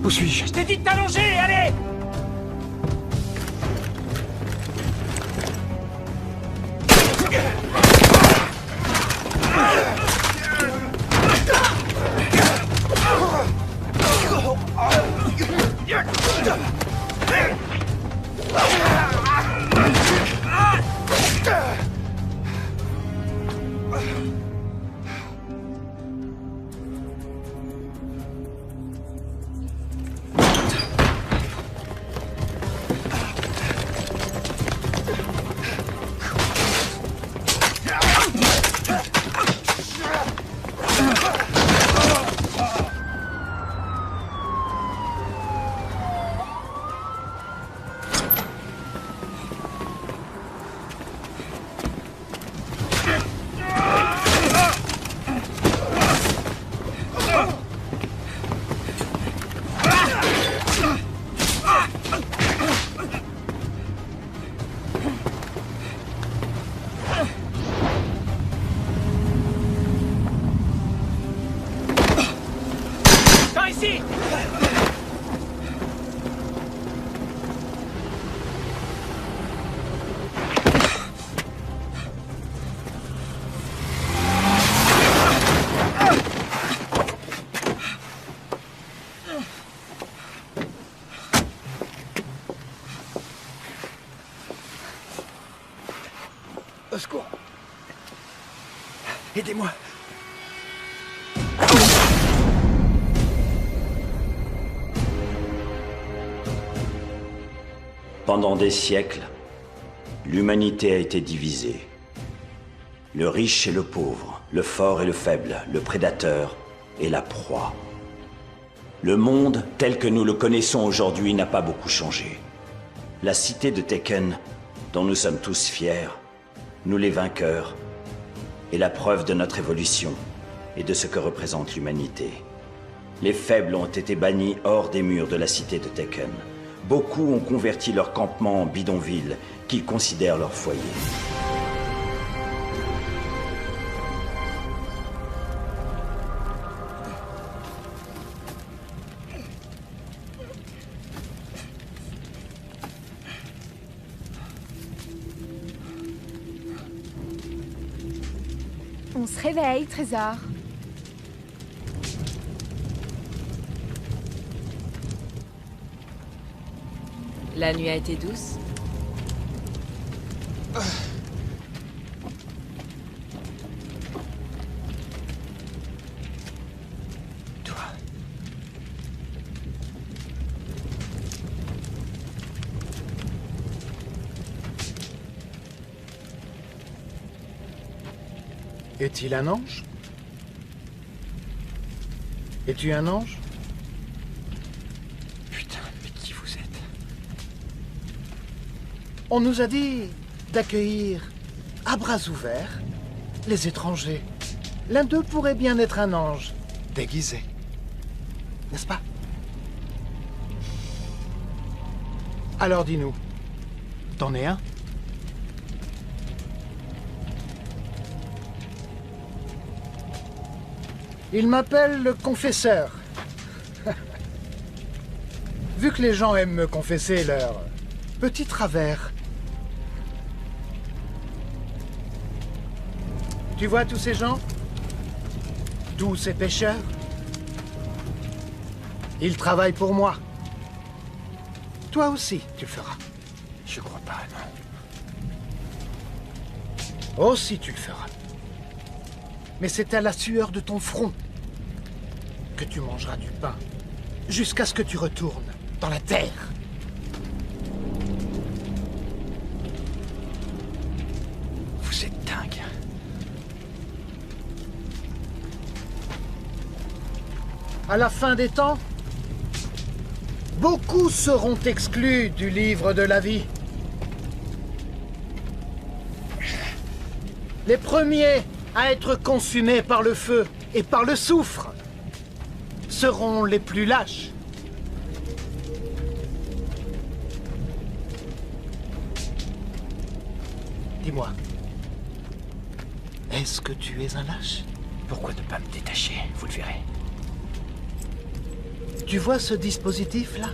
Où suis-je? Je t'ai dit de t'allonger, allez! Ici! Au secours! Aidez-moi! Pendant des siècles, l'humanité a été divisée. Le riche et le pauvre, le fort et le faible, le prédateur et la proie. Le monde, tel que nous le connaissons aujourd'hui, n'a pas beaucoup changé. La cité de Tekken, dont nous sommes tous fiers, nous les vainqueurs, est la preuve de notre évolution et de ce que représente l'humanité. Les faibles ont été bannis hors des murs de la cité de Tekken. Beaucoup ont converti leur campement en bidonville qu'ils considèrent leur foyer. On se réveille, Trésor. La nuit a été douce. Toi. Est-il un ange? Es-tu un ange? Putain, mais qui vous êtes? On nous a dit d'accueillir à bras ouverts les étrangers. L'un d'eux pourrait bien être un ange, déguisé. N'est-ce pas? Alors dis-nous, t'en es un? Il m'appelle le confesseur. Vu que les gens aiment me confesser leurs petits travers. Tu vois tous ces gens? Tous ces pêcheurs? Ils travaillent pour moi. Toi aussi, tu le feras. Je crois pas, non. Aussi, tu le feras. Mais c'est à la sueur de ton front que tu mangeras du pain, jusqu'à ce que tu retournes dans la terre. Vous êtes dingue. À la fin des temps, beaucoup seront exclus du livre de la vie. Les premiers à être consumés par le feu et par le soufre seront les plus lâches. Dis-moi, est-ce que tu es un lâche? Pourquoi ne pas me détacher? Vous le verrez. Tu vois ce dispositif-là?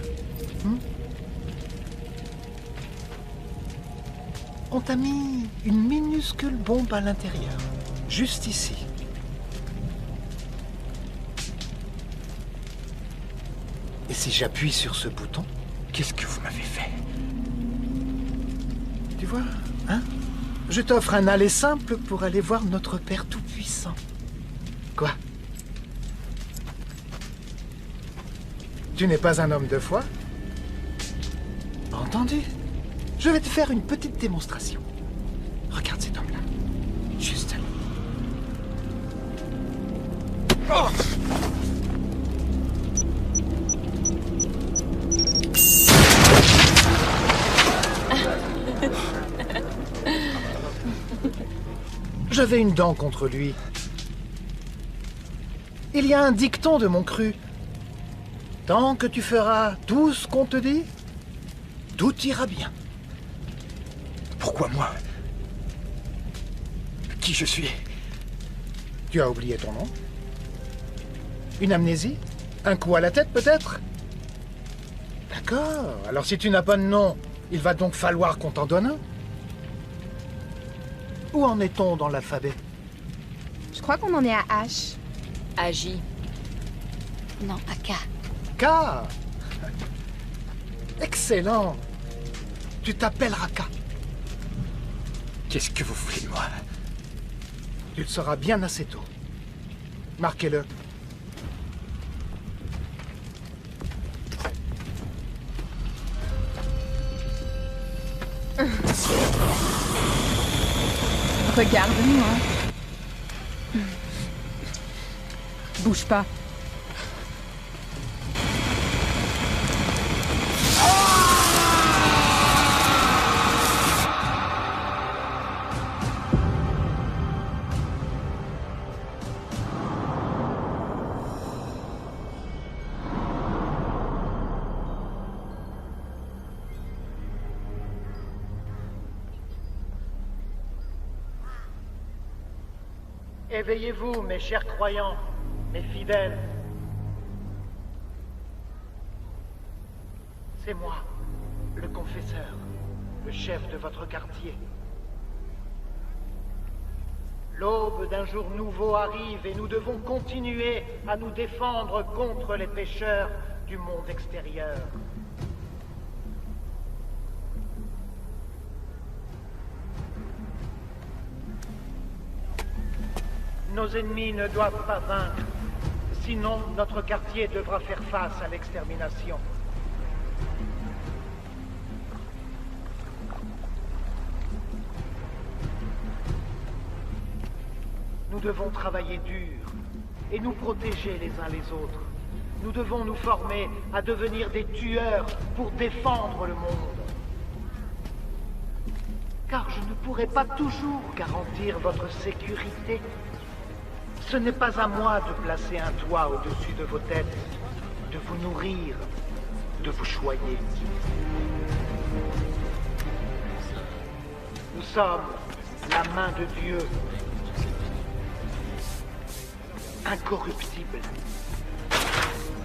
On t'a mis une minuscule bombe à l'intérieur, juste ici. Et si j'appuie sur ce bouton, Qu'est-ce que vous m'avez fait? tu vois, hein? Je t'offre un aller simple pour aller voir notre Père Tout-Puissant. Quoi? Tu n'es pas un homme de foi? Entendu. Je vais te faire une petite démonstration. Regarde cet homme-là. Juste là. Oh! J'avais une dent contre lui. Il y a un dicton de mon cru. Tant que tu feras tout ce qu'on te dit, tout ira bien. Pourquoi moi? Qui je suis? Tu as oublié ton nom? Une amnésie? Un coup à la tête peut-être? D'accord. Alors si tu n'as pas de nom, il va donc falloir qu'on t'en donne un. Où en est-on dans l'alphabet? Je crois qu'on en est à H. Agis. Non, à K. K. Excellent. Tu t'appelleras K. Qu'est-ce que vous voulez de moi? Tu le sauras bien assez tôt. Marquez-le. Regarde-moi. Bouge pas. Éveillez-vous, mes chers croyants, mes fidèles. C'est moi, le confesseur, le chef de votre quartier. L'aube d'un jour nouveau arrive et nous devons continuer à nous défendre contre les pécheurs du monde extérieur. Nos ennemis ne doivent pas vaincre, sinon notre quartier devra faire face à l'extermination. Nous devons travailler dur et nous protéger les uns les autres. Nous devons nous former à devenir des tueurs pour défendre le monde. Car je ne pourrai pas toujours garantir votre sécurité. Ce n'est pas à moi de placer un toit au-dessus de vos têtes, de vous nourrir, de vous choyer. Nous sommes la main de Dieu, incorruptible,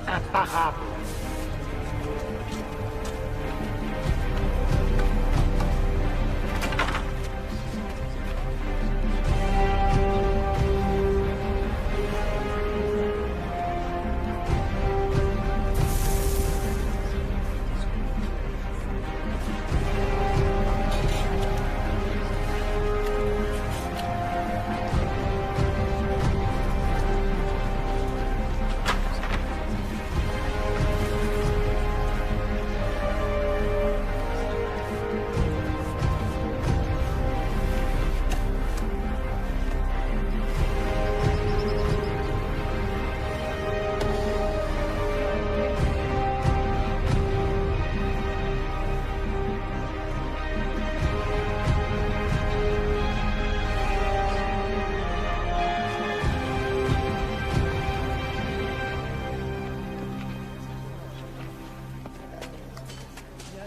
imparable.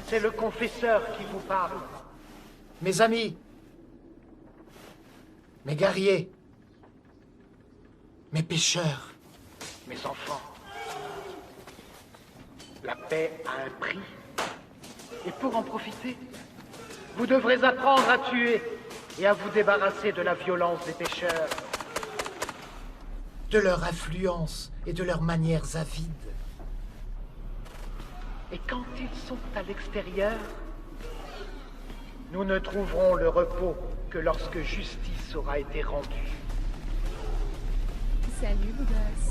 C'est le confesseur qui vous parle. Mes amis, mes guerriers, mes pécheurs, mes enfants. La paix a un prix. Et pour en profiter, vous devrez apprendre à tuer et à vous débarrasser de la violence des pécheurs, de leur influence et de leurs manières avides. Et quand ils sont à l'extérieur, nous ne trouverons le repos que lorsque justice aura été rendue. Salut, beau gosse.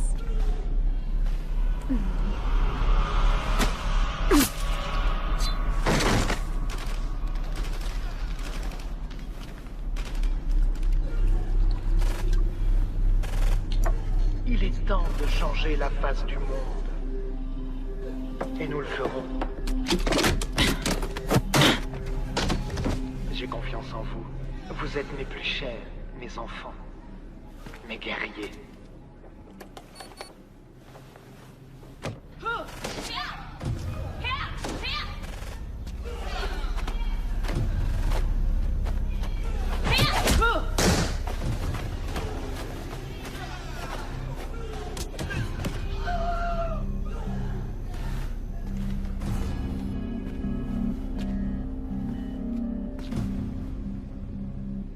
Il est temps de changer la face du monde. Et nous le ferons. J'ai confiance en vous. Vous êtes mes plus chers, mes enfants, mes guerriers.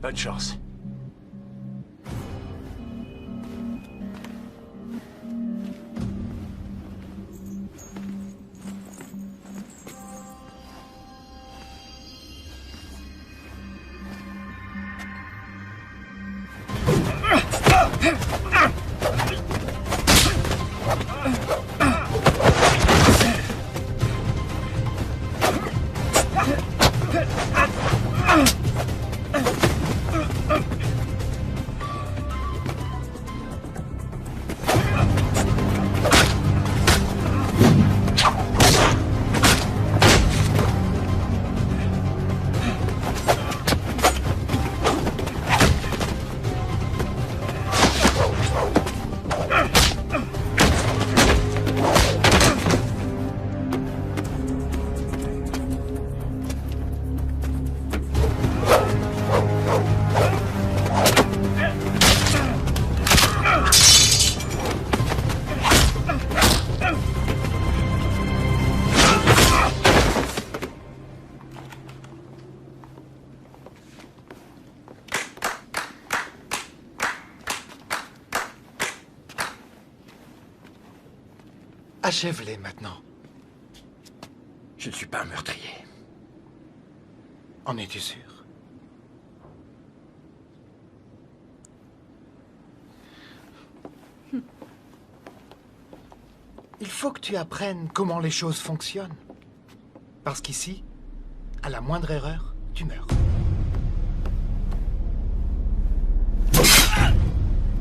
Bonne chance. Achève-les maintenant. Je ne suis pas un meurtrier. En es-tu sûr? Il faut que tu apprennes comment les choses fonctionnent. Parce qu'ici, à la moindre erreur, tu meurs.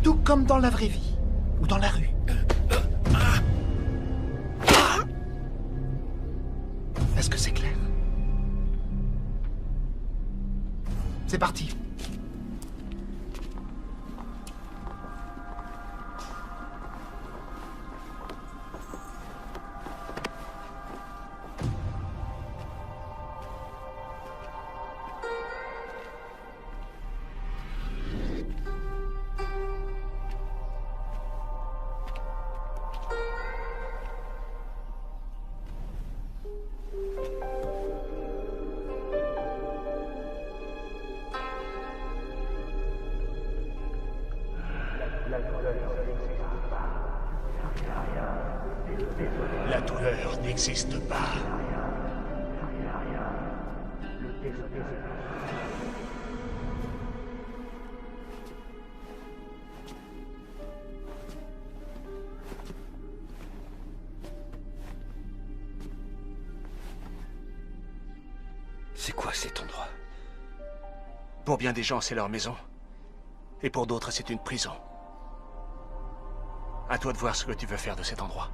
Tout comme dans la vraie vie, ou dans la rue. Est-ce que c'est clair? C'est parti. La douleur n'existe pas. C'est quoi cet endroit? Pour bien des gens, c'est leur maison. Et pour d'autres, c'est une prison. À toi de voir ce que tu veux faire de cet endroit.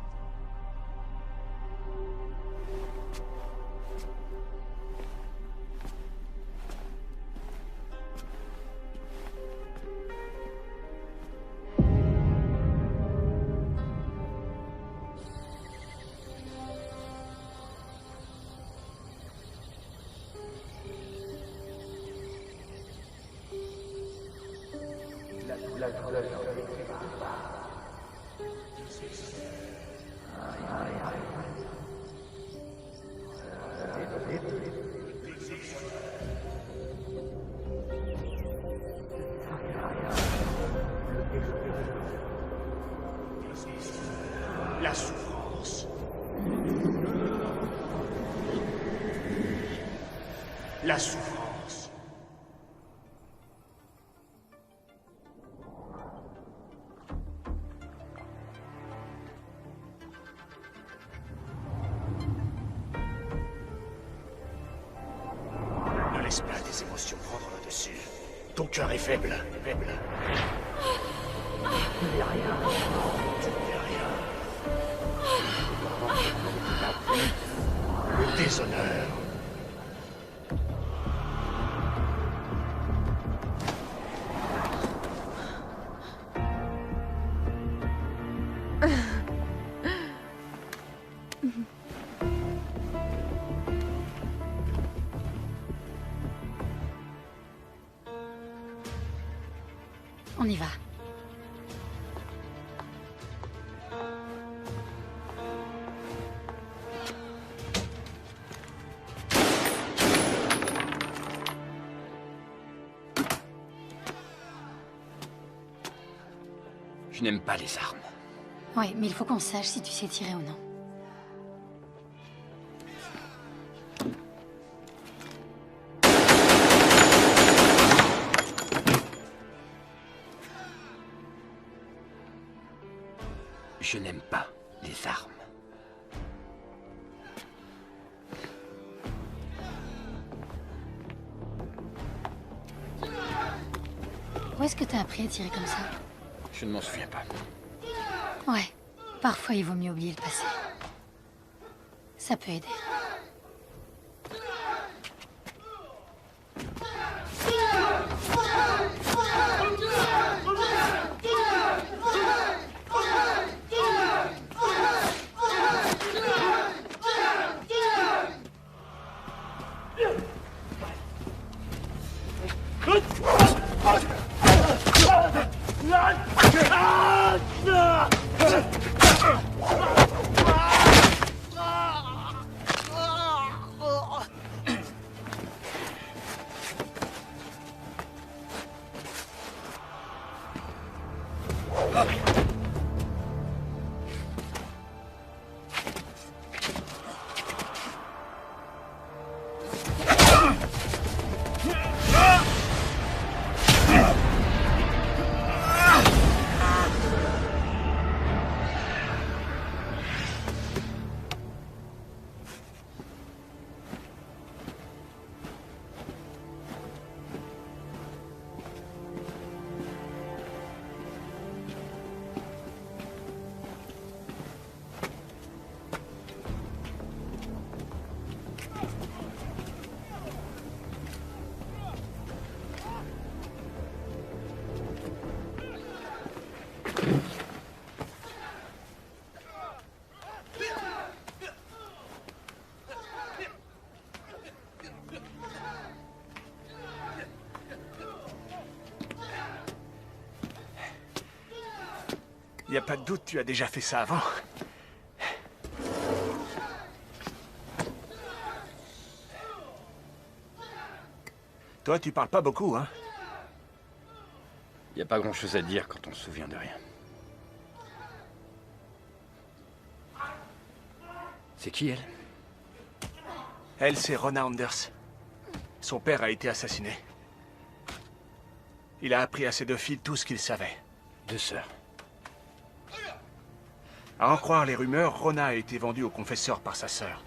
La souffrance. La souffrance. Ne laisse pas tes émotions prendre le dessus. Ton cœur est faible, faible. Tu n'es rien. Tu n'es rien. Le déshonneur. On y va. Je n'aime pas les armes. Ouais, mais il faut qu'on sache si tu sais tirer ou non. Je n'aime pas les armes. Où est-ce que t'as appris à tirer comme ça? Je ne m'en souviens pas. Ouais, parfois il vaut mieux oublier le passé. Ça peut aider. Y a pas de doute, tu as déjà fait ça avant. Toi, tu parles pas beaucoup, hein? Il n'y a pas grand-chose à dire quand on se souvient de rien. C'est qui, elle? Elle, c'est Rona Anders. Son père a été assassiné. Il a appris à ses deux filles tout ce qu'il savait. Deux sœurs. À en croire les rumeurs, Rona a été vendue au confesseur par sa sœur.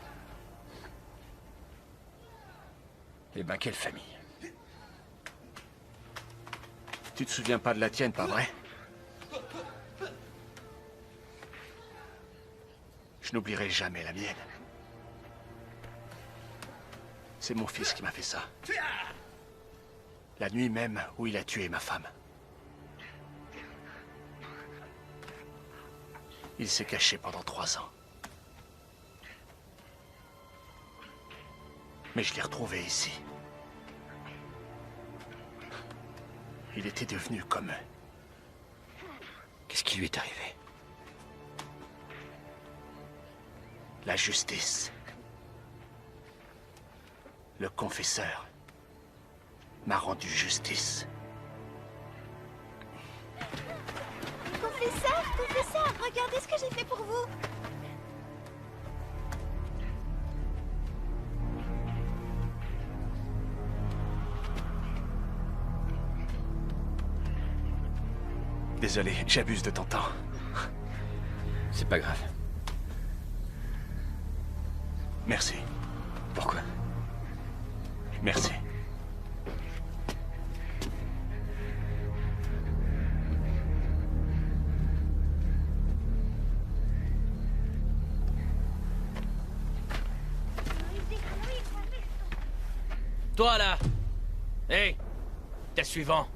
Eh ben, quelle famille. Tu te souviens pas de la tienne, pas vrai? Je n'oublierai jamais la mienne. C'est mon fils qui m'a fait ça. La nuit même où il a tué ma femme. Il s'est caché pendant 3 ans. Mais je l'ai retrouvé ici. Il était devenu comme eux. Qu'est-ce qui lui est arrivé? La justice. le confesseur, m'a rendu justice. Confesseur, regardez ce que j'ai fait pour vous. Désolé, j'abuse de ton temps. C'est pas grave. Merci. Pourquoi? Merci. Toi là! Hey! T'es suivant!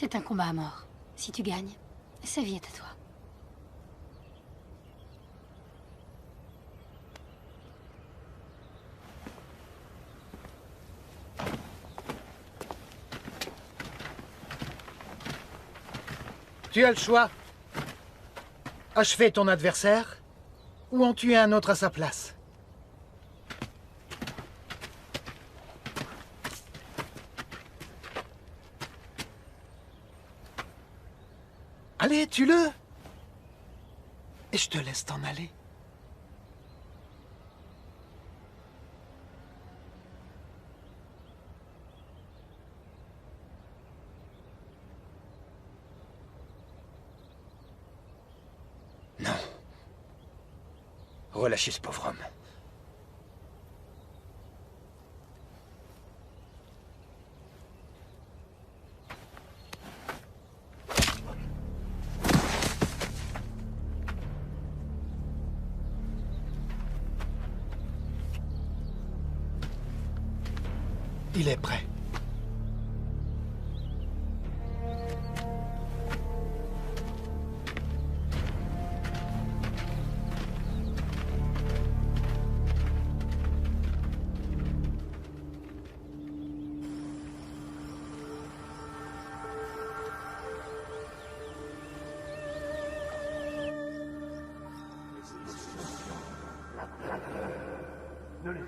C'est un combat à mort. Si tu gagnes, sa vie est à toi. Tu as le choix. Achever ton adversaire ou en tuer un autre à sa place. Allez, tue-le. Et je te laisse t'en aller. Non. Relâchez ce pauvre homme. Il est prêt.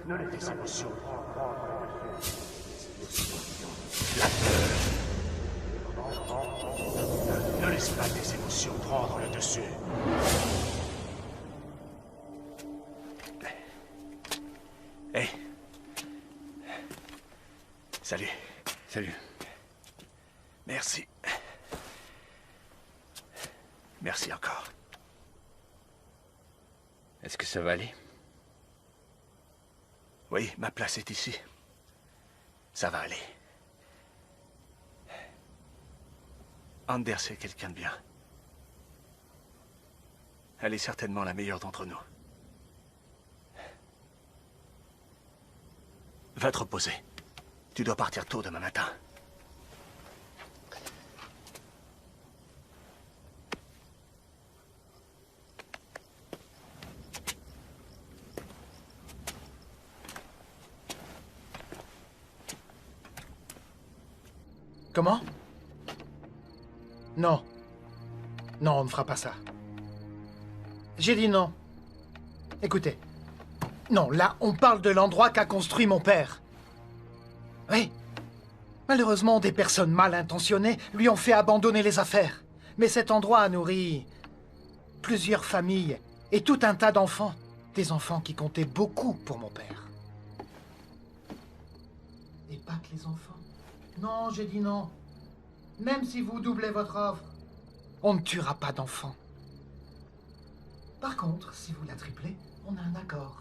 Ne laisse tes émotions. Ne laisse pas tes émotions prendre le dessus. Hey. Salut. Salut. Merci. Merci encore. Est-ce que ça va aller? Oui, ma place est ici. Ça va aller. Anders est quelqu'un de bien. Elle est certainement la meilleure d'entre nous. Va te reposer. Tu dois partir tôt demain matin. Comment? Non. Non, on ne fera pas ça. J'ai dit non. Écoutez. Non, là, on parle de l'endroit qu'a construit mon père. Oui. Malheureusement, des personnes mal intentionnées lui ont fait abandonner les affaires. Mais cet endroit a nourri plusieurs familles et tout un tas d'enfants. Des enfants qui comptaient beaucoup pour mon père. Et pas que les enfants. Non, j'ai dit non. Même si vous doublez votre offre, on ne tuera pas d'enfants. Par contre, si vous la triplez, on a un accord.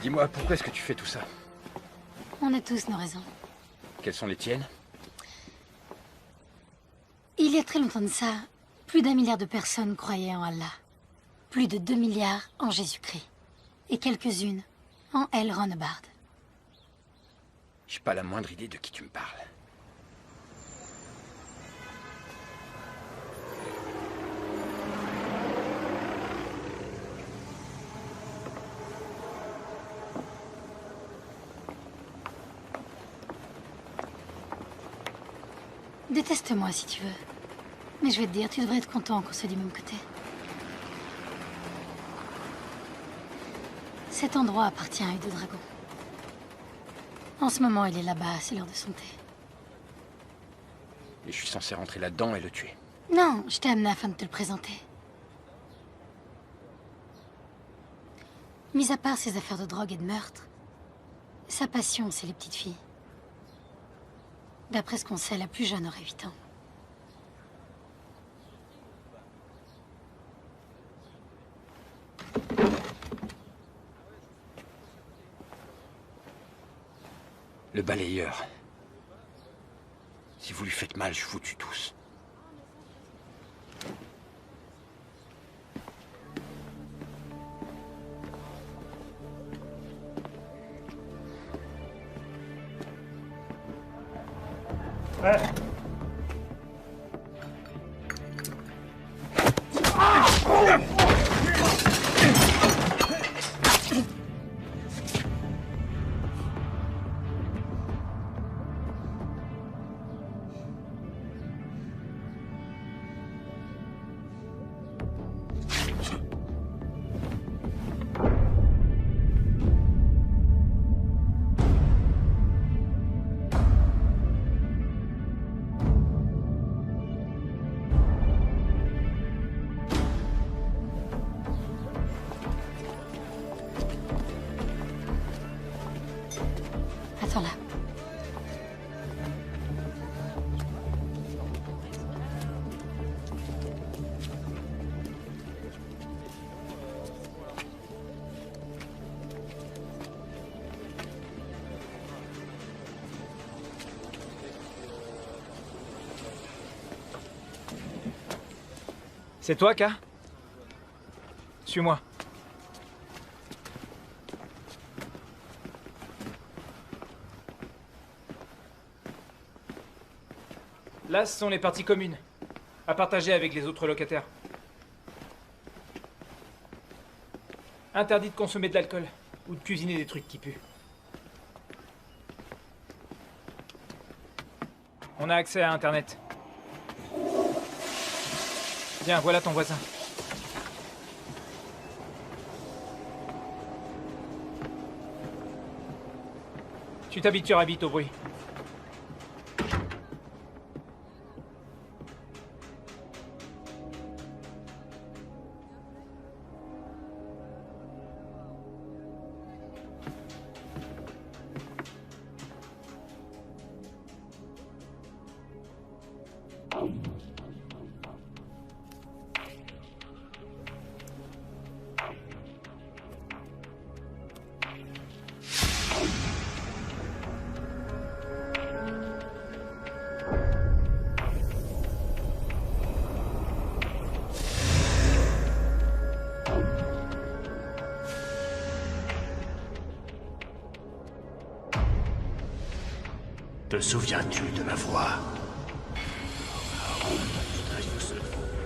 Dis-moi, pourquoi est-ce que tu fais tout ça? On a tous nos raisons. Quelles sont les tiennes? Il y a très longtemps de ça, plus d'1 milliard de personnes croyaient en Allah. Plus de 2 milliards en Jésus-Christ. Et quelques-unes en El Ronebard. J'ai pas la moindre idée de qui tu me parles. Déteste-moi si tu veux. Mais je vais te dire, tu devrais être content qu'on soit du même côté. Cet endroit appartient à Œil de Dragon. En ce moment, il est là-bas, c'est l'heure de son thé. Et je suis censé rentrer là-dedans et le tuer. Non, je t'ai amené afin de te le présenter. Mis à part ses affaires de drogue et de meurtre, sa passion, c'est les petites filles. D'après ce qu'on sait, la plus jeune aurait 8 ans. Le balayeur. Si vous lui faites mal, je vous tue tous. Attends là. C'est toi, K? Suis-moi. Là, ce sont les parties communes, à partager avec les autres locataires. Interdit de consommer de l'alcool, ou de cuisiner des trucs qui puent. On a accès à Internet. Viens, voilà ton voisin. Tu t'habitueras vite au bruit. Te souviens-tu de ma voix?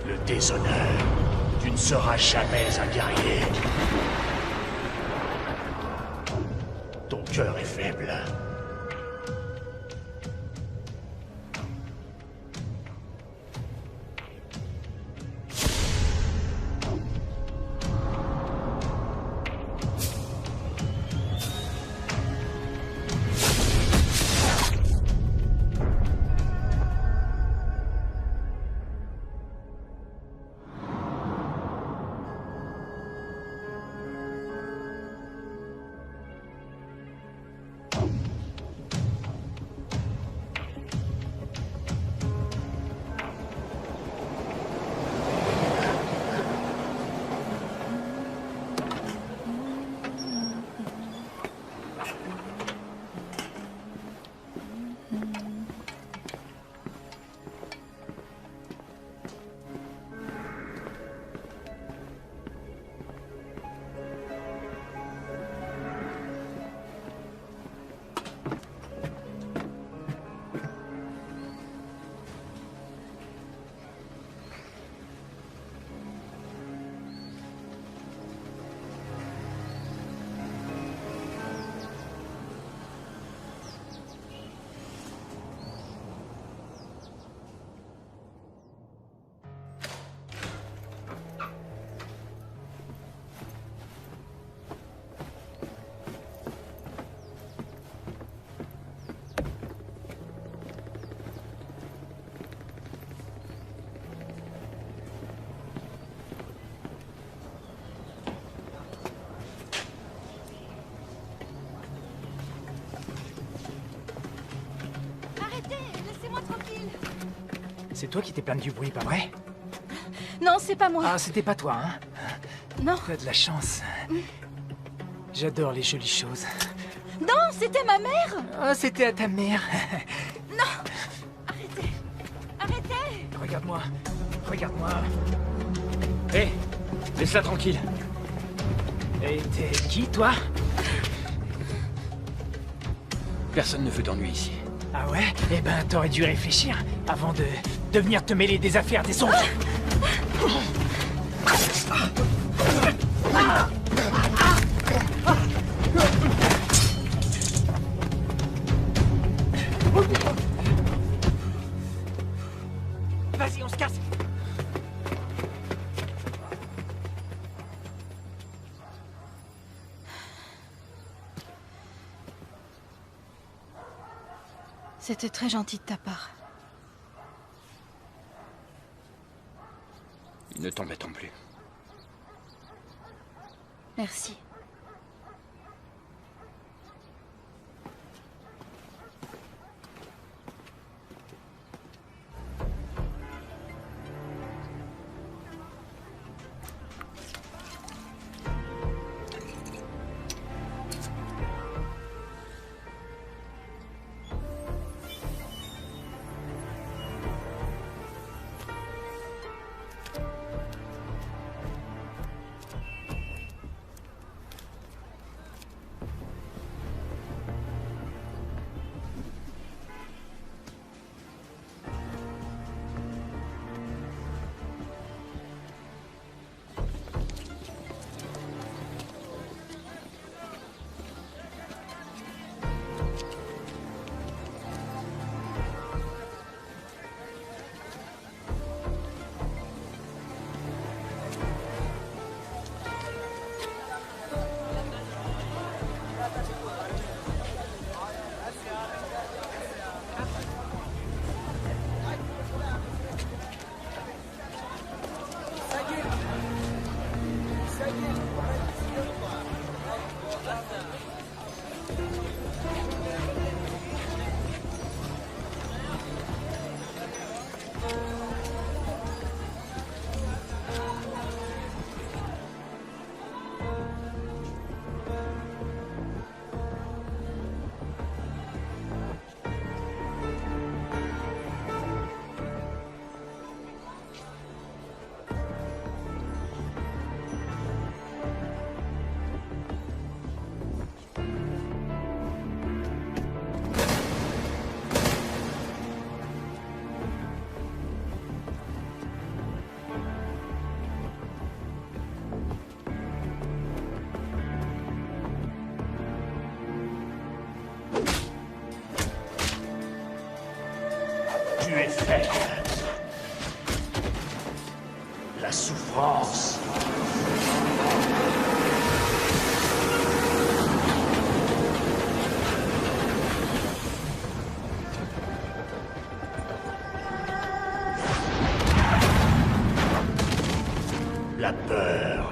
Le déshonneur. Tu ne seras jamais un guerrier. Ton cœur est faible. C'est toi qui t'es plaint du bruit, pas vrai? Non, c'est pas moi. Ah, c'était pas toi, hein? Non. T'as de la chance. J'adore les jolies choses. Non, c'était ma mère. Ah, c'était à ta mère. Non. Arrêtez. Arrêtez. Regarde-moi. Regarde-moi. Hé, laisse-la tranquille. Et t'es qui, toi? Personne ne veut d'ennui ici. Ah ouais? Eh ben, t'aurais dû réfléchir avant de venir te mêler des affaires des autres. Vas-y, on se casse. C'était très gentil de ta part. Ne t'embêtons plus. Merci. Tu es faible. La souffrance. La peur.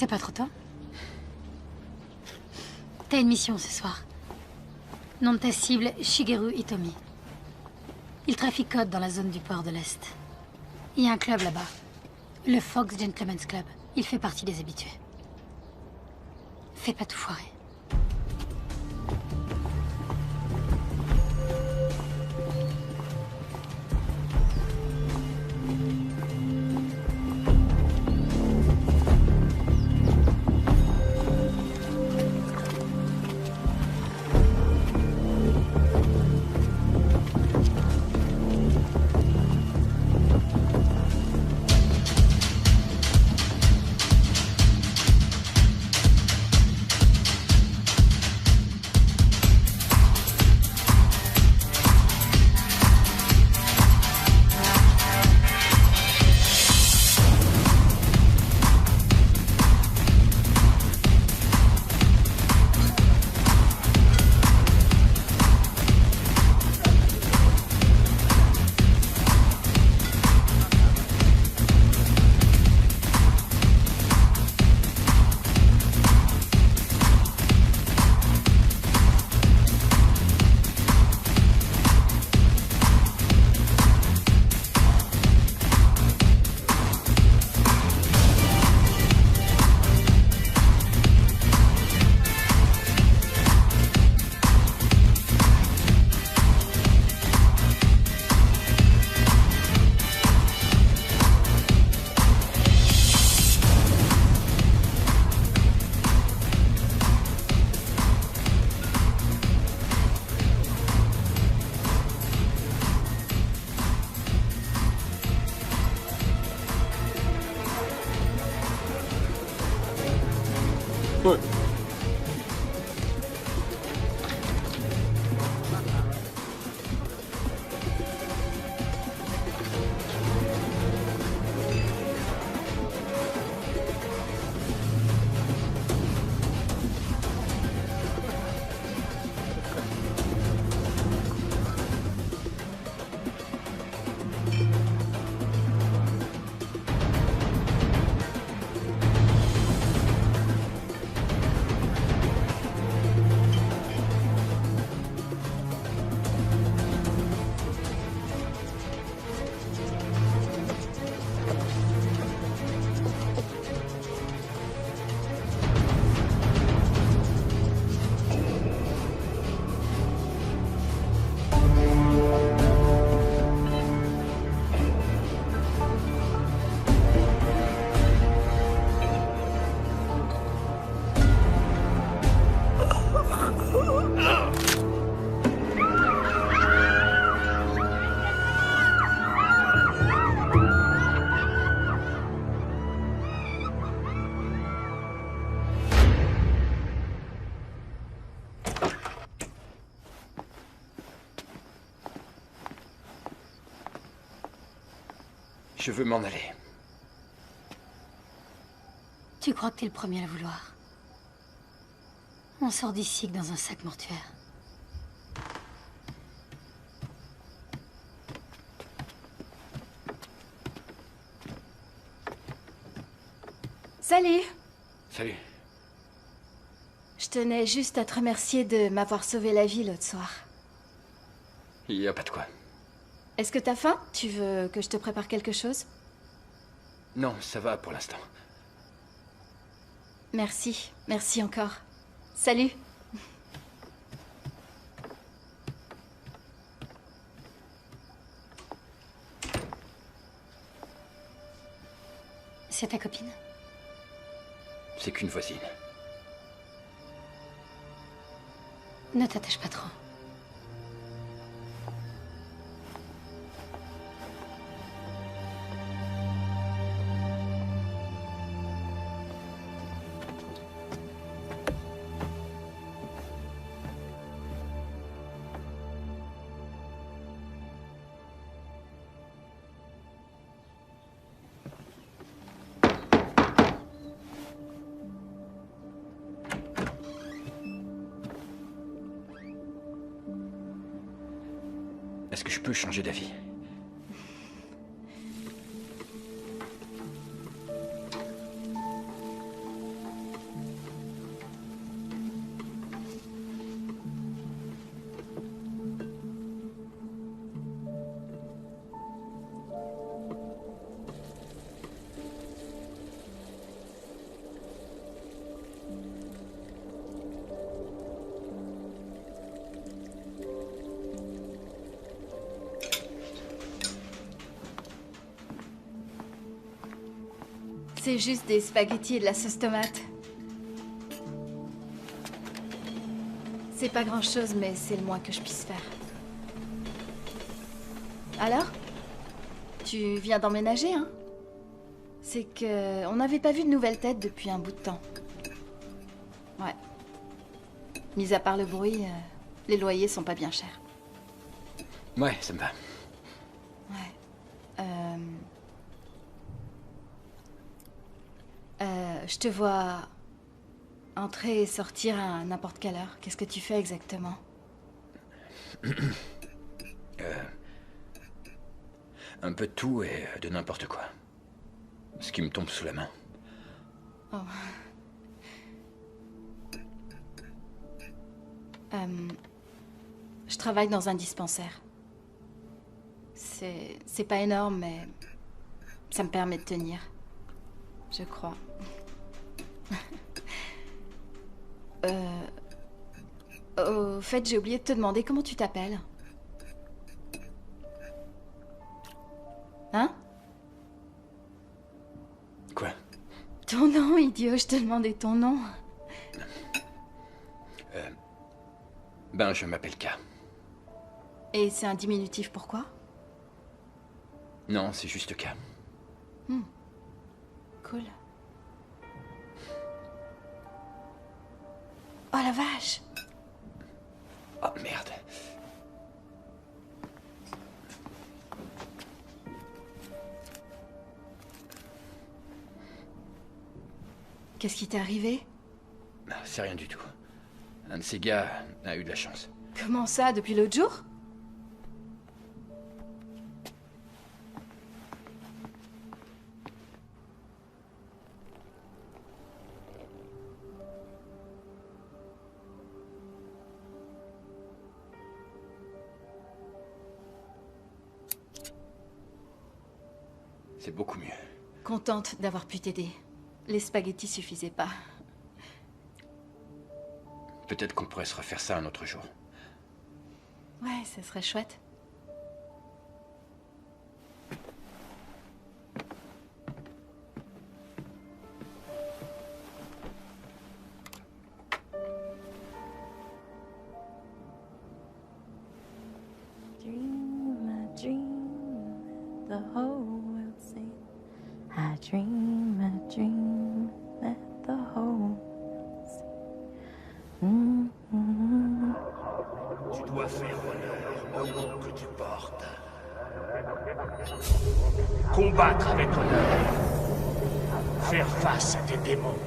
C'est pas trop tôt? T'as une mission ce soir. Nom de ta cible, Shigeru Hitomi. Il traficote dans la zone du port de l'Est. Il y a un club là-bas. Le Fox Gentlemen's Club. Il fait partie des habitués. Fais pas tout foirer. Je veux m'en aller. Tu crois que t'es le premier à le vouloir? On sort d'ici que dans un sac mortuaire. Salut! Salut. Je tenais juste à te remercier de m'avoir sauvé la vie l'autre soir. Il y a pas de quoi. Est-ce que t'as faim? Tu veux que je te prépare quelque chose? Non, ça va pour l'instant. Merci, merci encore. Salut! C'est ta copine? C'est qu'une voisine. Ne t'attache pas trop. Est-ce que je peux changer d'avis? C'est juste des spaghettis et de la sauce tomate. C'est pas grand-chose, mais c'est le moins que je puisse faire. Alors? Tu viens d'emménager, hein? C'est que... on n'avait pas vu de nouvelles têtes depuis un bout de temps. Ouais. Mis à part le bruit, les loyers sont pas bien chers. Ouais, ça me va. Ouais. Je te vois entrer et sortir à n'importe quelle heure. Qu'est-ce que tu fais exactement? Un peu de tout et de n'importe quoi. Ce qui me tombe sous la main. Oh. Je travaille dans un dispensaire. C'est pas énorme, mais ça me permet de tenir. Je crois. Au fait, j'ai oublié de te demander comment tu t'appelles. Hein? Quoi? Ton nom, idiot, je te demandais ton nom. Ben, je m'appelle K. Et c'est un diminutif, pourquoi? Non, c'est juste K. Cool. Oh la vache! Oh, merde. Qu'est-ce qui t'est arrivé? C'est rien du tout. Un de ces gars a eu de la chance. Comment ça, depuis l'autre jour? C'est beaucoup mieux. Contente d'avoir pu t'aider. Les spaghettis suffisaient pas. Peut-être qu'on pourrait se refaire ça un autre jour. Ouais, ça serait chouette. Dream a dream that the whole world sing. I dream a dream that the whole world sing. Tu dois faire honneur au nom que tu portes. Combattre avec honneur. Faire face à tes démons.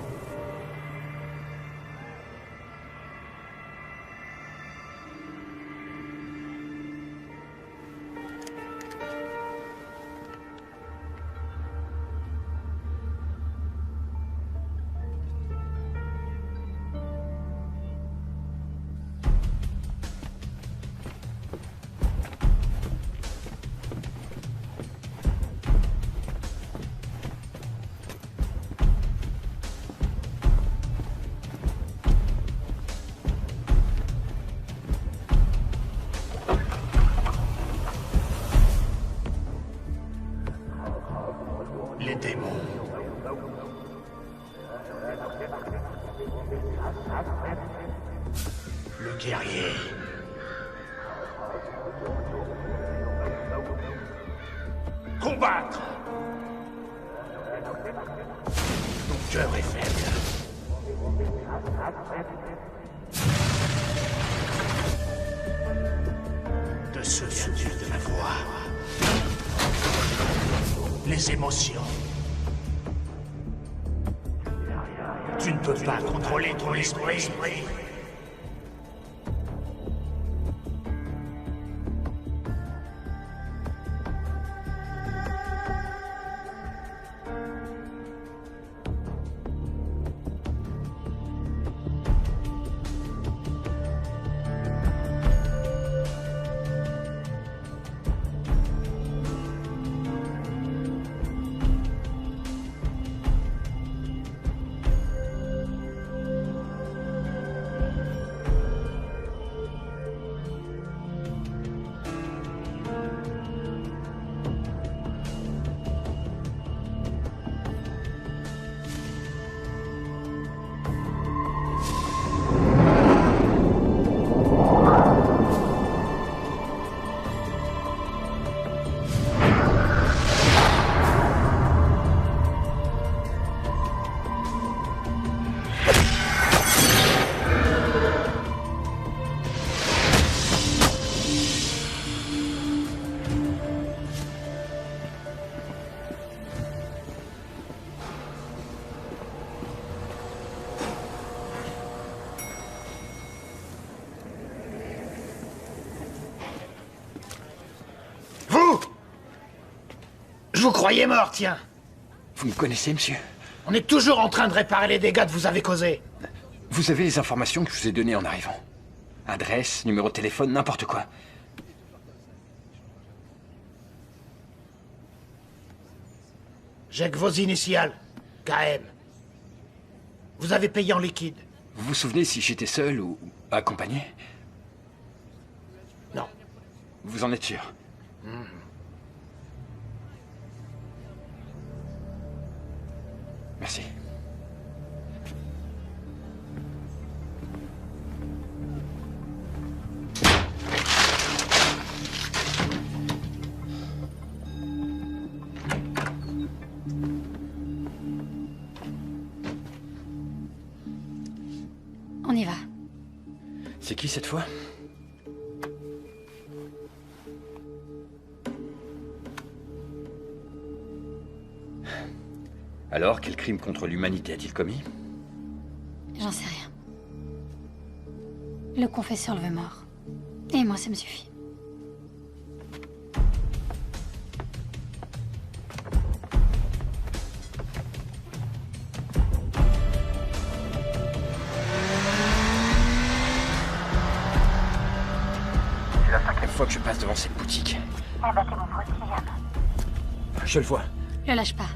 Les démons. Le guerrier. Combattre. Ton cœur est faible. Te souviens-tu de ma voix? Les émotions. Tu ne peux pas contrôler ton esprit. vous croyais mort, tiens. Vous me connaissez, monsieur? On est toujours en train de réparer les dégâts que vous avez causés. Vous avez les informations que je vous ai données en arrivant. Adresse, numéro de téléphone, n'importe quoi. J'ai que vos initiales. KM. Vous avez payé en liquide. Vous vous souvenez si j'étais seul ou accompagné? Non. Vous en êtes sûr? Merci. On y va. C'est qui cette fois? Alors, quel crime contre l'humanité a-t-il commis? J'en sais rien. Le confesseur le veut mort. Et moi, ça me suffit. C'est la 5e fois que je passe devant cette boutique. Abattez-vous pour le 6e. Je le vois. Le lâche pas.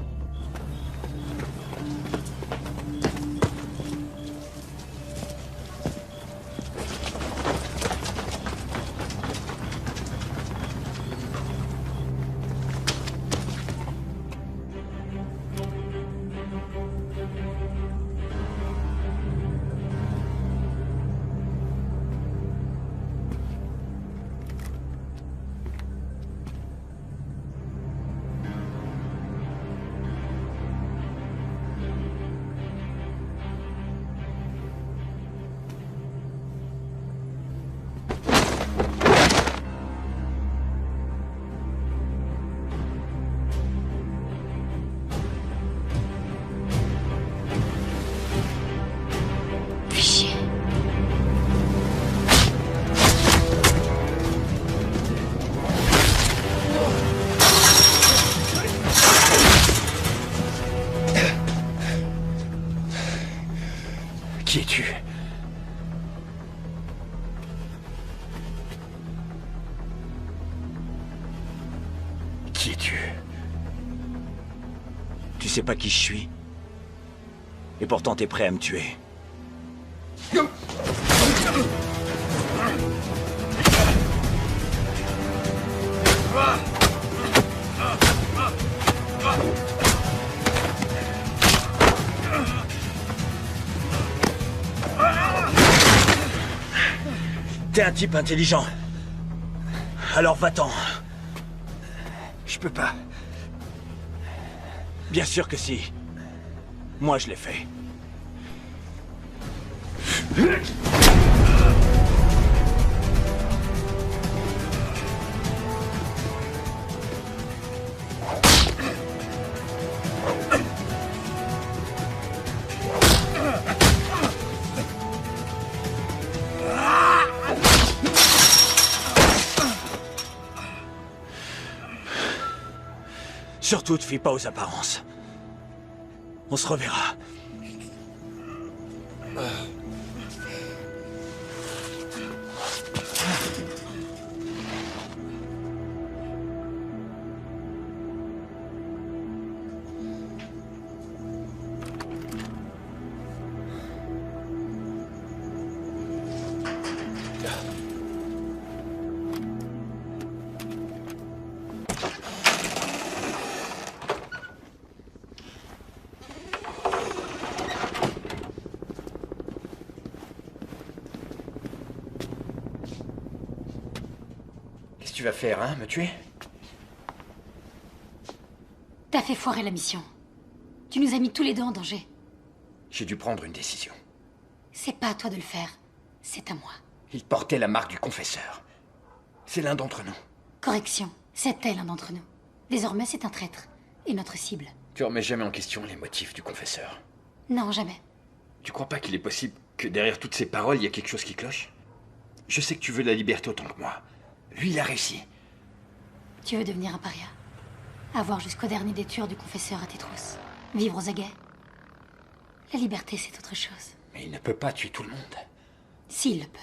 Qui es-tu? Qui es-tu? Tu sais pas qui je suis. Et pourtant t'es prêt à me tuer. T'es un type intelligent. Alors va-t'en. Je peux pas. Bien sûr que si. Moi je l'ai fait. Surtout, te fie pas aux apparences. On se reverra. Qu'est-ce que tu vas faire, hein? Me tuer? T'as fait foirer la mission. Tu nous as mis tous les deux en danger. J'ai dû prendre une décision. C'est pas à toi de le faire. C'est à moi. Il portait la marque du confesseur. C'est l'un d'entre nous. Correction. C'était l'un d'entre nous. Désormais, c'est un traître. Et notre cible. Tu remets jamais en question les motifs du confesseur. Non, jamais. Tu crois pas qu'il est possible que derrière toutes ces paroles, il y a quelque chose qui cloche? Je sais que tu veux la liberté autant que moi. Lui, il a réussi. Tu veux devenir un paria? Avoir jusqu'au dernier des tueurs du confesseur à tes trousses. Vivre aux aguets. La liberté, c'est autre chose. Mais il ne peut pas tuer tout le monde. S'il le peut.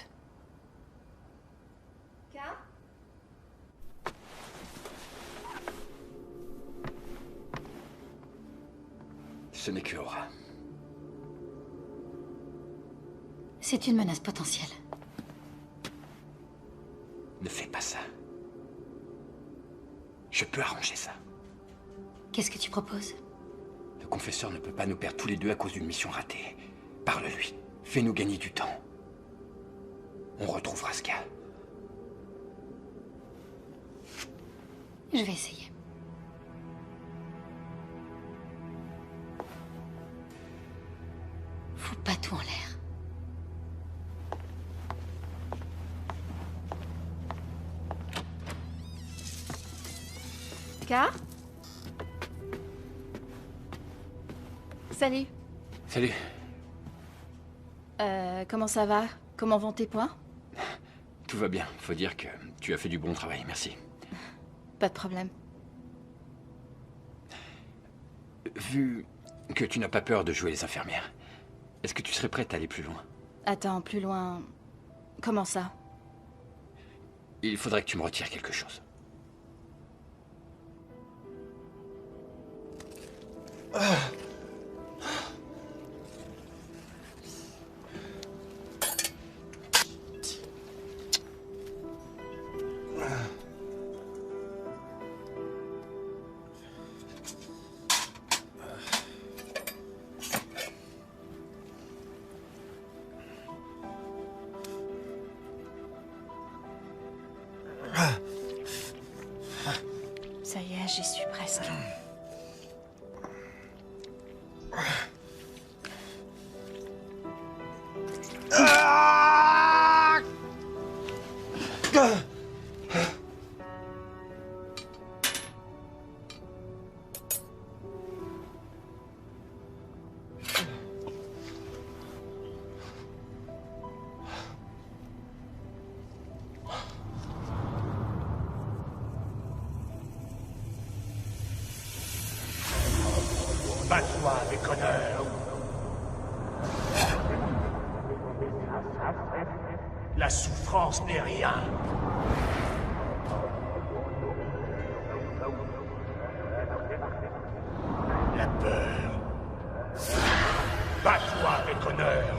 Ce n'est que Aura. C'est une menace potentielle. Ne fais pas ça. Je peux arranger ça. Qu'est-ce que tu proposes? Le confesseur ne peut pas nous perdre tous les deux à cause d'une mission ratée. Parle-lui. Fais-nous gagner du temps. On retrouve Raska. Je vais essayer. Fous pas tout en l'air. Car? Salut. Salut. Comment ça va? Comment vont tes points? Tout va bien. Faut dire que tu as fait du bon travail. Merci. Pas de problème. Vu que tu n'as pas peur de jouer les infirmières, est-ce que tu serais prête à aller plus loin? Attends, plus loin... Comment ça? Il faudrait que tu me retires quelque chose. Ça y est, j'y suis presque. Bats-toi avec honneur. La souffrance n'est rien. La peur. Bats-toi avec honneur.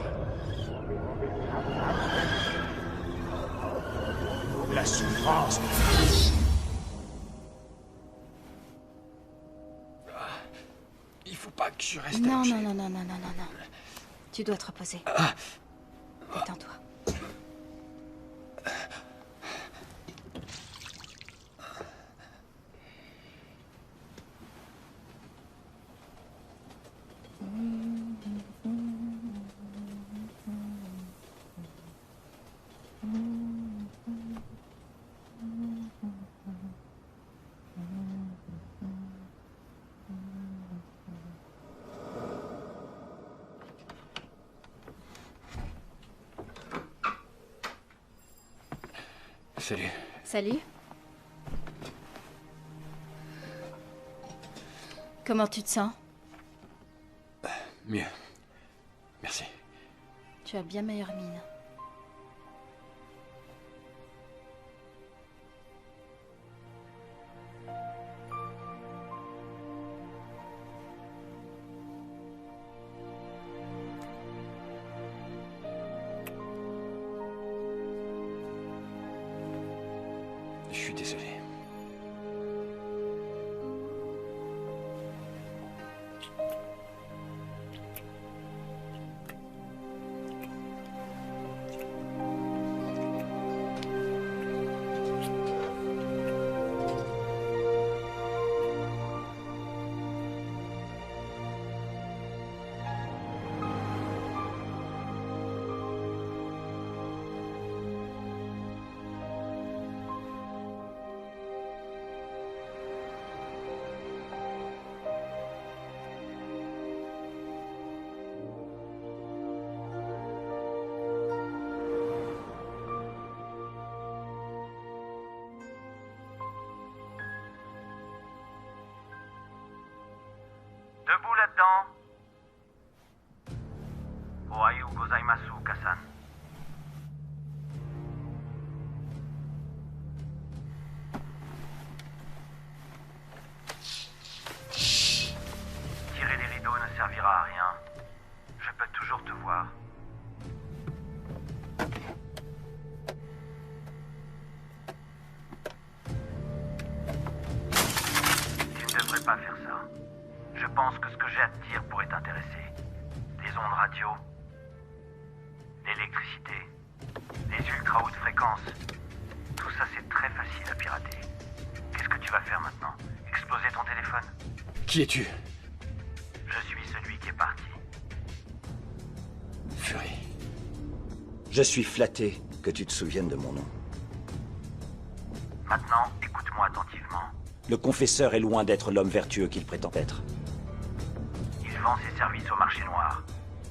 La souffrance. Il faut pas que je reste Non, allongé. non, non, non, non, non, non, non. Tu dois te reposer. Détends-toi. Salut. Salut. Comment tu te sens? Mieux. Merci. Tu as bien meilleure mine. Je suis désolé. Debout là-dedans. Ohayo gozaimasu, Kassan. Tirer les rideaux ne servira à rien. Je peux toujours te voir. Tu ne devrais pas faire ça. Je pense que ce que j'ai à te dire pourrait t'intéresser. Les ondes radio, l'électricité, les ultra hautes fréquences. Tout ça, c'est très facile à pirater. Qu'est-ce que tu vas faire maintenant? Exploser ton téléphone? Qui es-tu? Je suis celui qui est parti. Fury. Je suis flatté que tu te souviennes de mon nom. Maintenant, écoute-moi attentivement. Le confesseur est loin d'être l'homme vertueux qu'il prétend être. Il vend ses services au marché noir.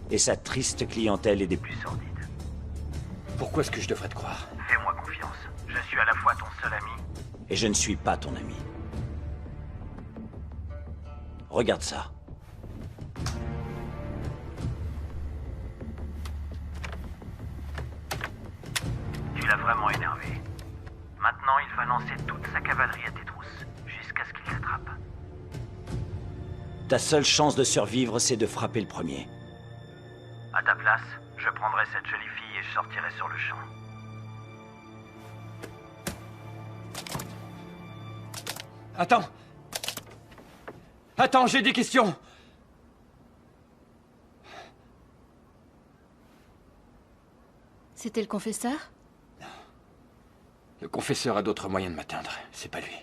Et sa triste clientèle est des plus Plus sordides. Pourquoi est-ce que je devrais te croire? Fais-moi confiance. Je suis à la fois ton seul ami. Et je ne suis pas ton ami. Regarde ça. Tu l'as vraiment énervé. Maintenant, il va lancer toute sa cavalerie à tes trousses, jusqu'à ce qu'il t'attrape. Ta seule chance de survivre, c'est de frapper le premier. À ta place, je prendrai cette jolie fille et je sortirai sur le champ. Attends! Attends, j'ai des questions! C'était le confesseur? Le confesseur a d'autres moyens de m'atteindre. C'est pas lui.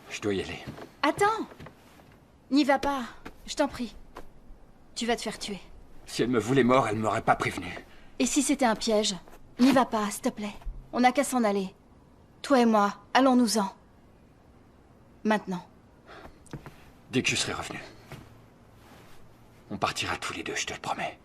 Je dois y aller. Attends! N'y va pas, je t'en prie. Tu vas te faire tuer. Si elle me voulait mort, elle m'aurait pas prévenu. Et si c'était un piège? N'y va pas, s'il te plaît. On n'a qu'à s'en aller. Toi et moi, allons-nous-en. Maintenant. Dès que je serai revenu. On partira tous les deux, je te le promets.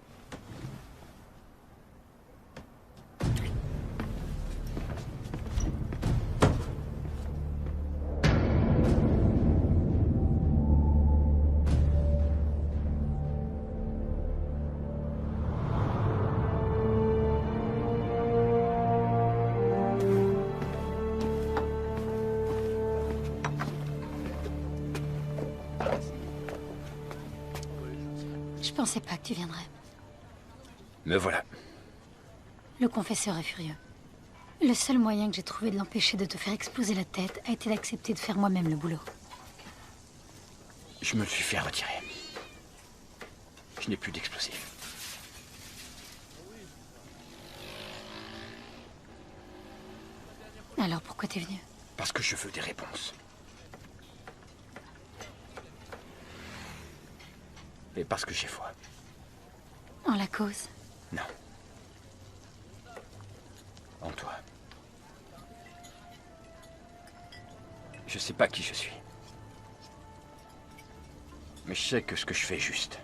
Je pensais pas que tu viendrais. Me voilà. Le confesseur est furieux. Le seul moyen que j'ai trouvé de l'empêcher de te faire exploser la tête a été d'accepter de faire moi-même le boulot. Je me le suis fait retirer. Je n'ai plus d'explosifs. Alors pourquoi t'es venu? Parce que je veux des réponses. Et parce que j'ai foi. En la cause? Non. En toi. Je sais pas qui je suis. Mais je sais que ce que je fais est juste.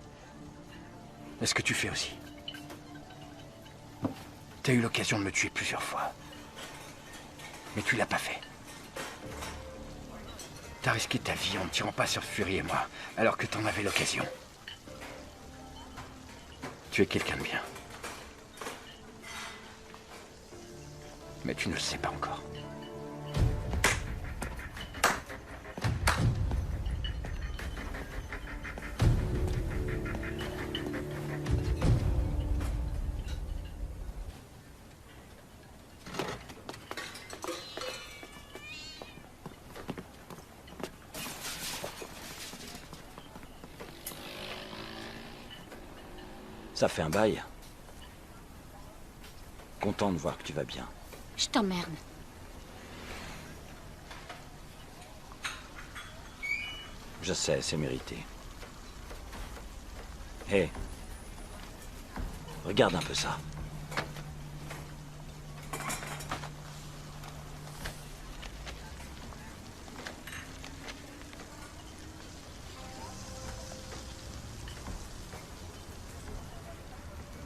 Est-ce que tu fais aussi? T'as eu l'occasion de me tuer plusieurs fois. Mais tu l'as pas fait. T'as risqué ta vie en ne tirant pas sur Fury et moi, alors que t'en avais l'occasion. Tu es quelqu'un de bien. Mais tu ne le sais pas encore. Ça fait un bail. Content de voir que tu vas bien. Je t'emmerde. Je sais, c'est mérité. Hé. Regarde un peu ça.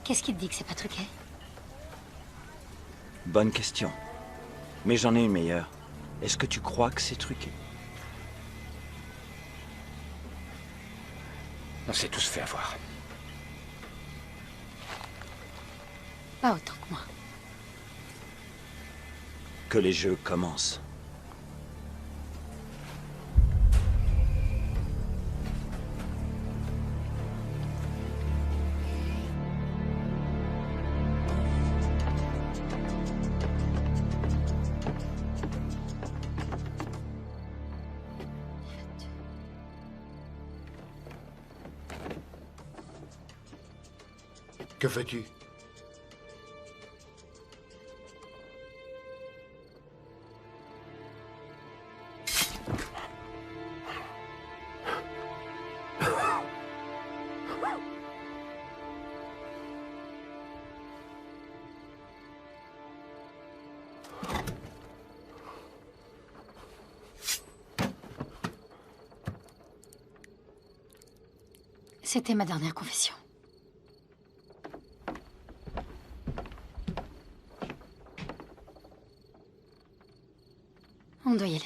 Qu'est-ce qui te dit que c'est pas truqué? Bonne question. Mais j'en ai une meilleure. Est-ce que tu crois que c'est truqué? On s'est tous fait avoir. Pas autant que moi. Que les jeux commencent. Que fais-tu? C'était ma dernière confession. On doit y aller.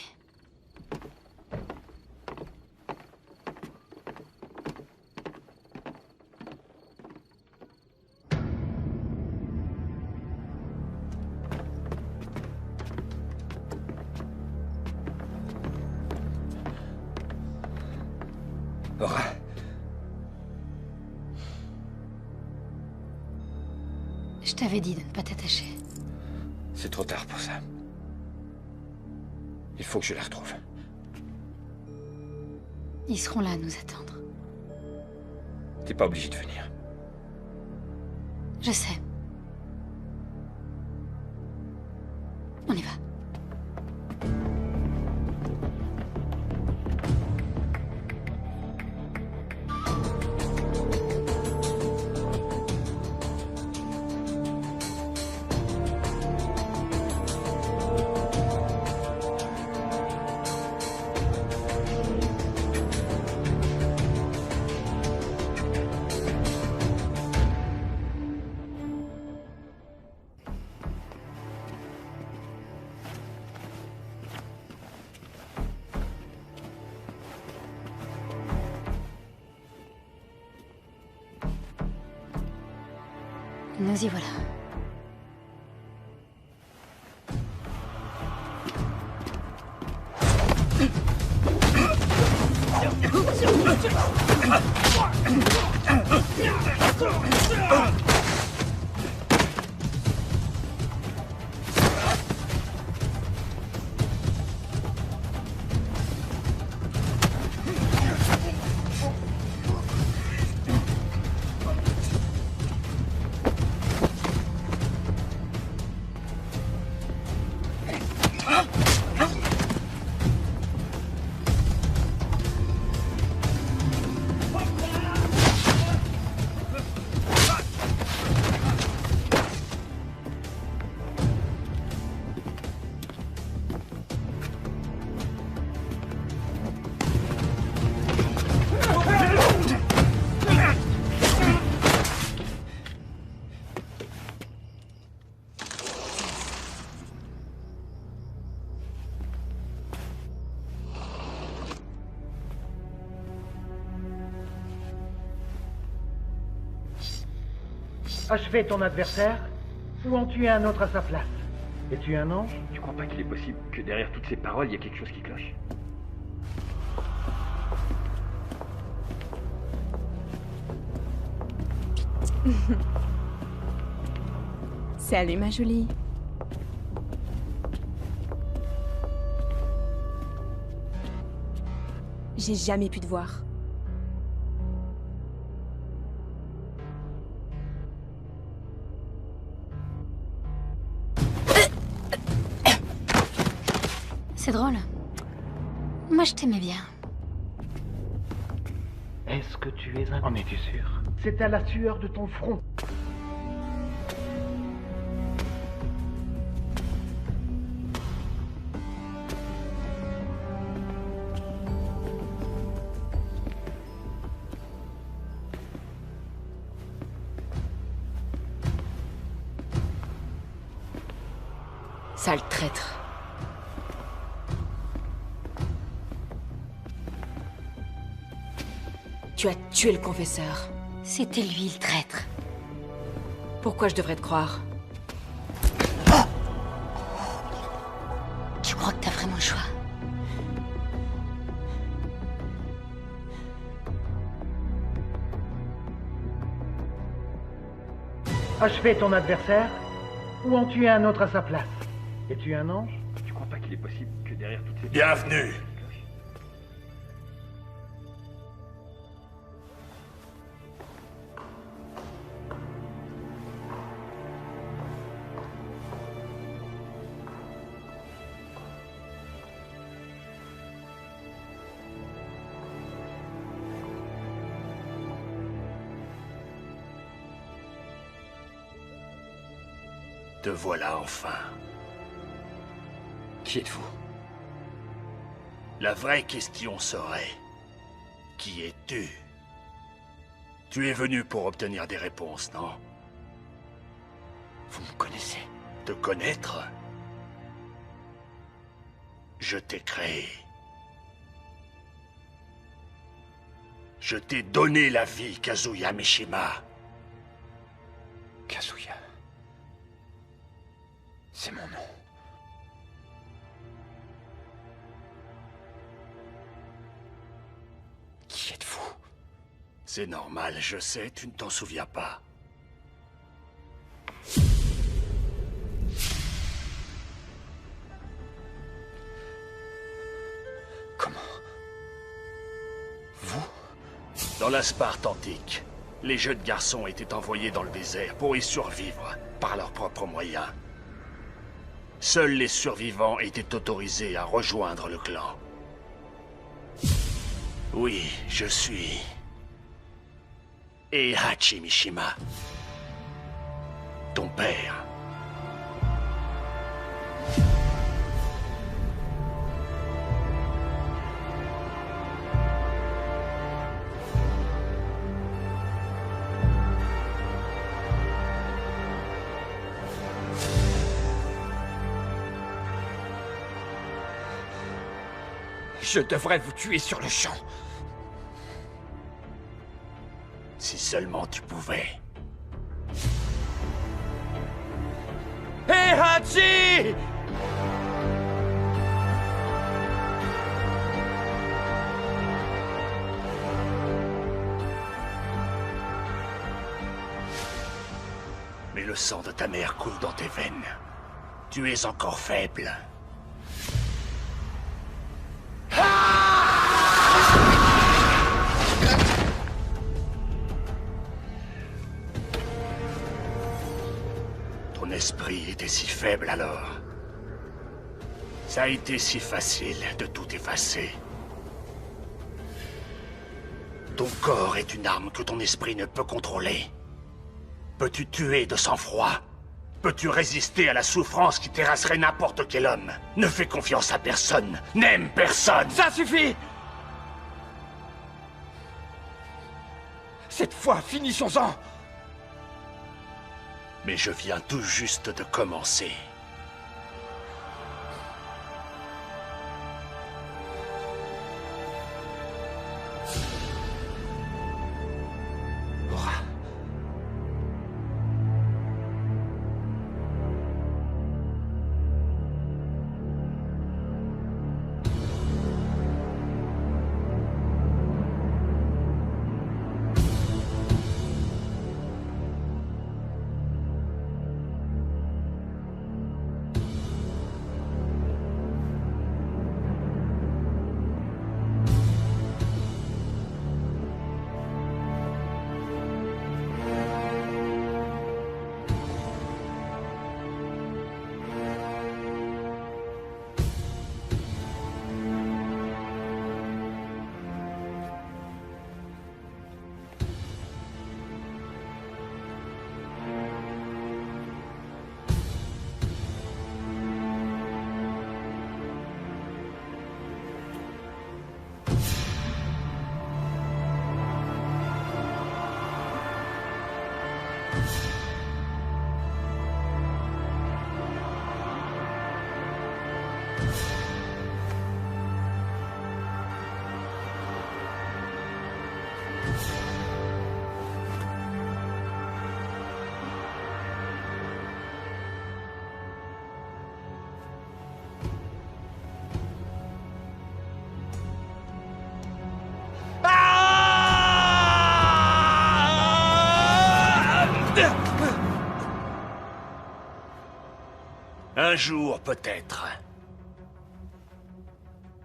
Aura. Je t'avais dit de ne pas t'attacher. C'est trop tard pour ça. Il faut que je les retrouve. Ils seront là à nous attendre. T'es pas obligé de venir. Je sais. On y va. Nous y voilà. Achever ton adversaire ou en tuer un autre à sa place? Es-tu un ange? Tu crois pas qu'il est possible que derrière toutes ces paroles, il y a quelque chose qui cloche? Salut ma jolie. J'ai jamais pu te voir. C'est drôle. Moi, je t'aimais bien. Est-ce que tu es un... En es-tu sûr? C'est à la sueur de ton front. Sale traître. Tu as tué le confesseur. C'était lui, le traître. Pourquoi je devrais te croire? Tu crois que t'as vraiment le choix? Achevé ton adversaire ou en tuer un autre à sa place? Es-tu un ange? Tu crois pas qu'il est possible que derrière toutes ces... Bienvenue. Te voilà enfin. Qui êtes-vous? La vraie question serait... Qui es-tu? Tu es venu pour obtenir des réponses, non? Vous me connaissez? Te connaître? Je t'ai créé. Je t'ai donné la vie, Kazuya Mishima. Kazuya. C'est mon nom. Qui êtes-vous? C'est normal, je sais, tu ne t'en souviens pas. Comment? Vous? Dans la Sparte antique, les jeunes garçons étaient envoyés dans le désert pour y survivre par leurs propres moyens. Seuls les survivants étaient autorisés à rejoindre le clan. Oui, je suis... Heihachi Mishima. Ton père. Je devrais vous tuer sur le champ. Si seulement tu pouvais. Heihachi! Mais le sang de ta mère coule dans tes veines. Tu es encore faible. Ton esprit était si faible alors. Ça a été si facile de tout effacer. Ton corps est une arme que ton esprit ne peut contrôler. Peux-tu tuer de sang-froid? Peux-tu résister à la souffrance qui terrasserait n'importe quel homme? Ne fais confiance à personne, n'aime personne. Ça suffit! Cette fois, finissons-en! Mais je viens tout juste de commencer. Laura. Un jour, peut-être.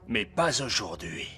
Mais pas aujourd'hui.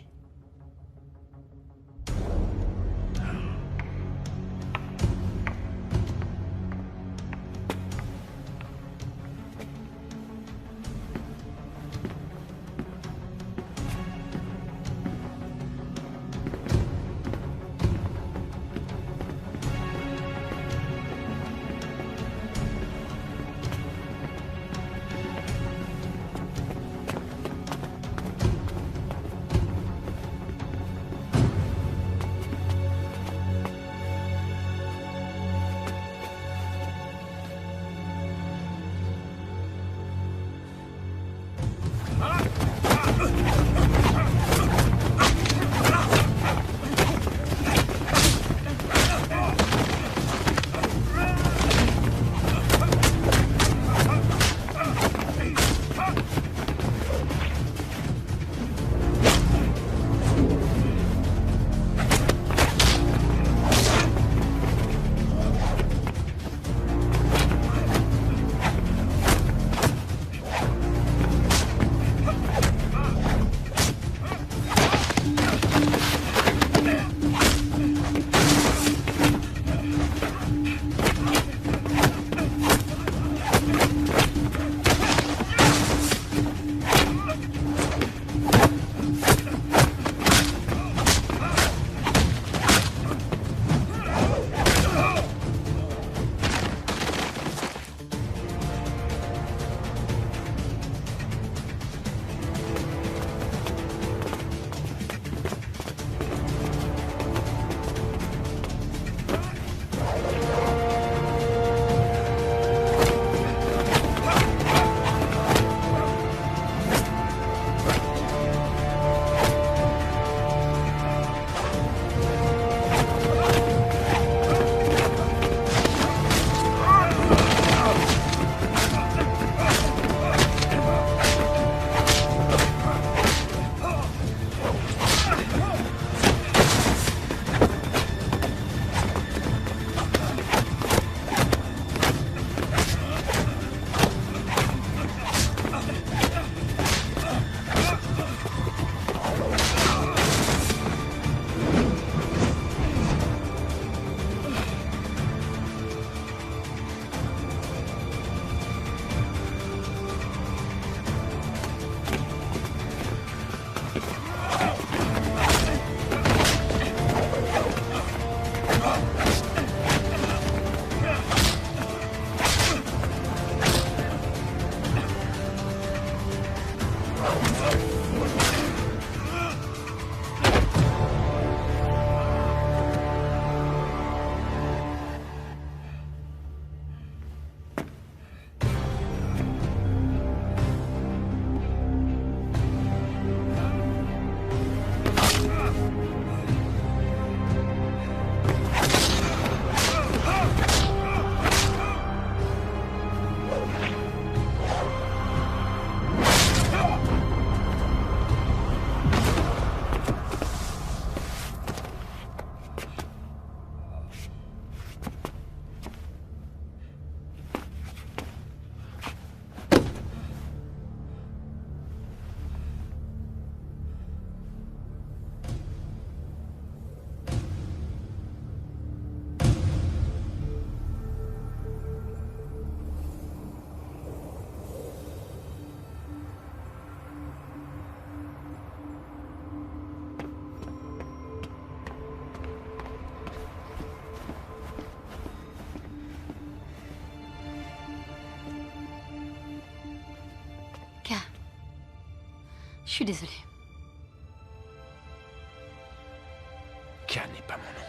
Je suis désolée. K n'est pas mon nom.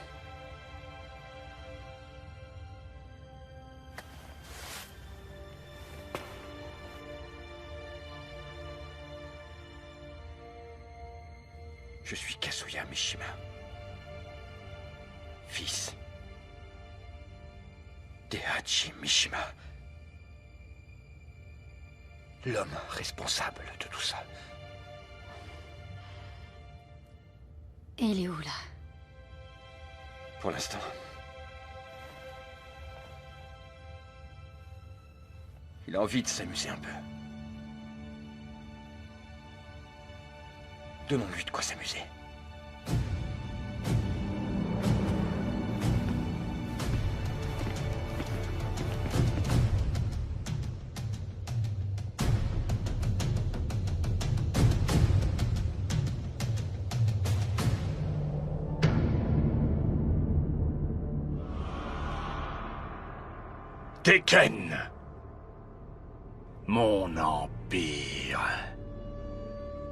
Je suis Kazuya Mishima. Fils d'Eihachi Mishima. L'homme responsable de tout ça. Et il est où, là? Pour l'instant. Il a envie de s'amuser un peu. Donnons-lui de quoi s'amuser. Tekken. Mon empire.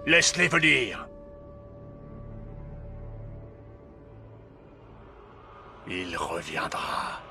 Laisse-les venir. Il reviendra.